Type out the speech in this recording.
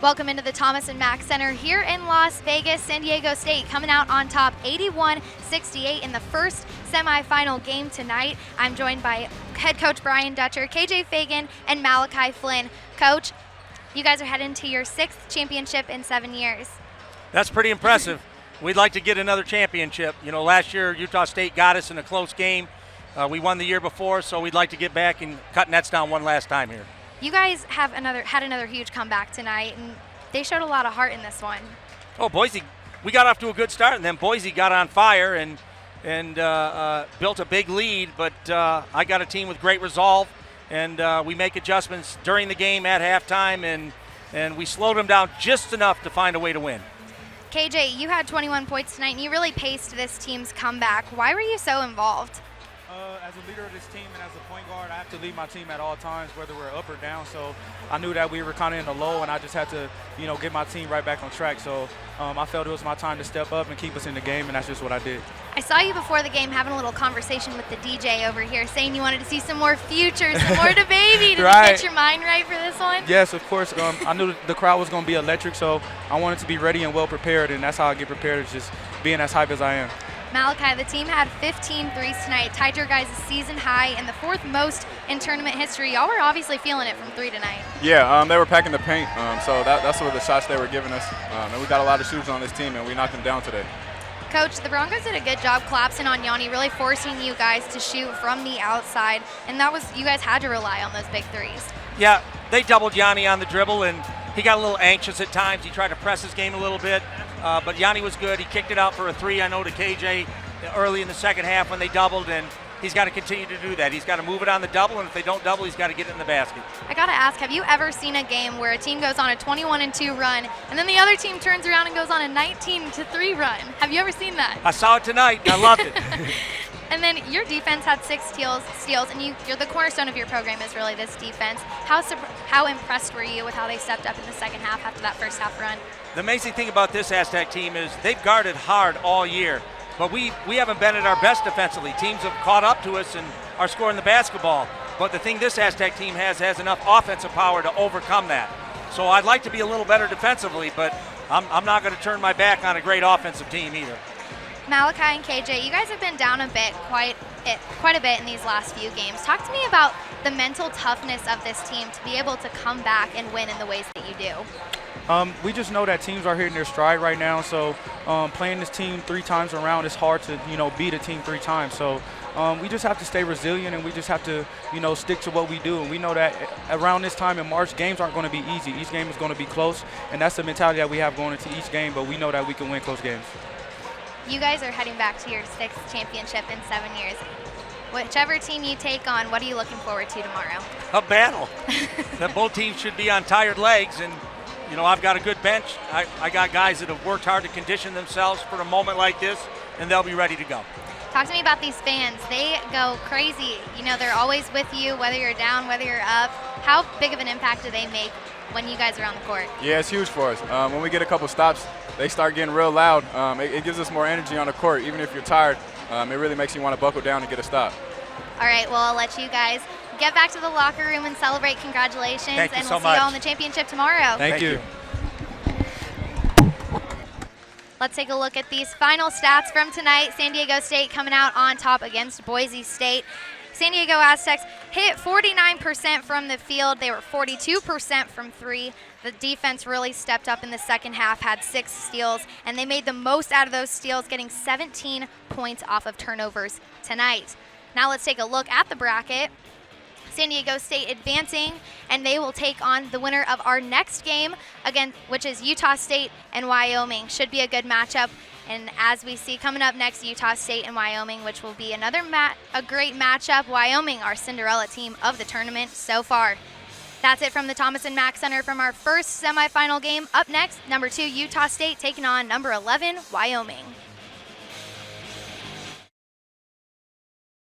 Welcome into the Thomas and Mack Center here in Las Vegas. San Diego State coming out on top 81-68 in the first semifinal game tonight. I'm joined by head coach Brian Dutcher, K.J. Feagin, and Malachi Flynn. Coach, you guys are heading to your 6th championship in 7 years. That's pretty impressive. We'd like to get another championship. You know, last year Utah State got us in a close game. We won the year before, so we'd like to get back and cut nets down one last time here. You guys have had another huge comeback tonight, and they showed a lot of heart in this one. Oh, Boise, we got off to a good start, and then Boise got on fire and built a big lead, but I got a team with great resolve, and we make adjustments during the game at halftime, and we slowed them down just enough to find a way to win. KJ, you had 21 points tonight, and you really paced this team's comeback. Why were you so involved? As a leader of this team and as a point guard, I have to lead my team at all times, whether we're up or down. So I knew that we were kind of in the low, and I just had to, get my team right back on track. So I felt it was my time to step up and keep us in the game, and that's just what I did. I saw you before the game having a little conversation with the DJ over here, saying you wanted to see some more Future, some more DaBaby. Did Right. you get your mind right for this one? Yes, of course. I knew the crowd was going to be electric, so I wanted to be ready and well prepared, and that's how I get prepared, is just being as hype as I am. Malachi, the team had 15 threes tonight, tied your guys' season high and the 4th most in tournament history. Y'all were obviously feeling it from 3 tonight. Yeah, they were packing the paint, so that's what the shots they were giving us. And we got a lot of shooters on this team, and we knocked them down today. Coach, the Broncos did a good job collapsing on Yanni, really forcing you guys to shoot from the outside, and you guys had to rely on those big threes. Yeah, they doubled Yanni on the dribble, and he got a little anxious at times. He tried to press his game a little bit, but Yanni was good. He kicked it out for a 3, I know, to KJ early in the second half when they doubled, and he's got to continue to do that. He's got to move it on the double, and if they don't double, he's got to get it in the basket. I got to ask, have you ever seen a game where a team goes on a 21-2 run, and then the other team turns around and goes on a 19-3 run? Have you ever seen that? I saw it tonight, and I loved it. And then your defense had 6 steals, and you're the cornerstone of your program is really this defense. How impressed were you with how they stepped up in the second half after that first half run? The amazing thing about this Aztec team is they've guarded hard all year, but we haven't been at our best defensively. Teams have caught up to us and are scoring the basketball. But the thing this Aztec team has enough offensive power to overcome that. So I'd like to be a little better defensively, but I'm not going to turn my back on a great offensive team either. Malachi and KJ, you guys have been down a bit, quite a bit in these last few games. Talk to me about the mental toughness of this team to be able to come back and win in the ways that you do. We just know that teams are hitting their stride right now, so playing this team 3 times around, it's hard to beat a team 3 times. So we just have to stay resilient, and we just have to stick to what we do. And we know that around this time in March, games aren't going to be easy. Each game is going to be close, and that's the mentality that we have going into each game. But we know that we can win close games. You guys are heading back to your 6th championship in 7 years. Whichever team you take on, what are you looking forward to tomorrow? A battle. That both teams should be on tired legs, and I've got a good bench. I got guys that have worked hard to condition themselves for a moment like this, and they'll be ready to go. Talk to me about these fans. They go crazy. They're always with you, whether you're down, whether you're up. How big of an impact do they make when you guys are on the court? Yeah, it's huge for us. When we get a couple stops, they start getting real loud. It gives us more energy on the court. Even if you're tired, it really makes you want to buckle down and get a stop. All right, well, I'll let you guys get back to the locker room and celebrate. Congratulations. Thank you and so we'll much. see you all in the championship tomorrow. Thank you. Let's take a look at these final stats from tonight. San Diego State coming out on top against Boise State. San Diego Aztecs hit 49% from the field. They were 42% from 3. The defense really stepped up in the second half, had 6 steals, and they made the most out of those steals, getting 17 points off of turnovers tonight. Now let's take a look at the bracket. San Diego State advancing, and they will take on the winner of our next game, again, which is Utah State and Wyoming. Should be a good matchup. And as we see coming up next, Utah State and Wyoming, which will be a great matchup. Wyoming, our Cinderella team of the tournament so far. That's it from the Thomas and Mack Center from our first semifinal game. Up next, number 2, Utah State taking on number 11, Wyoming.